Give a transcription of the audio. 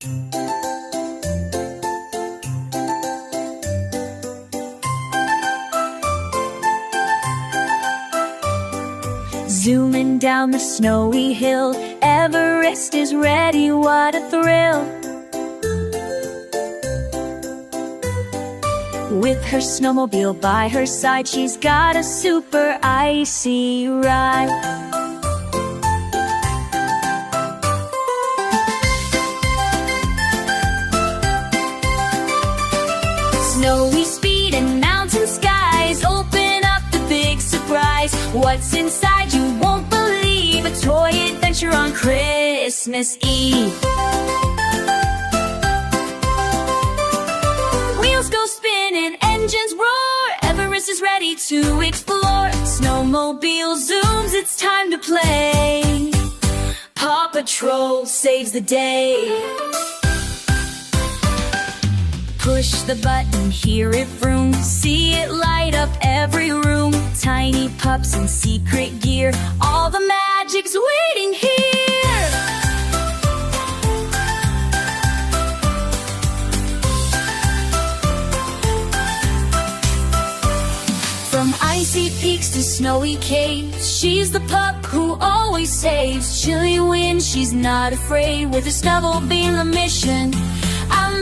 Zooming down the snowy hill, Everest is ready, what a thrill. With her snowmobile by her side, she's got a super icy ride. Snowy speed and mountain skies open up the big surprise. What's inside you won't believe, a toy adventure on Christmas Eve. Wheels go spinning, engines roar, Everest is ready to explore. Snowmobile zooms, it's time to play. Paw Patrol saves the day. Push the button, hear it vroom, see it light up every room. Tiny pups in secret gear, all the magic's waiting here. From icy peaks to snowy caves, she's the pup who always saves. Chilly wind, she's not afraid, with a snowmobile mission, I'm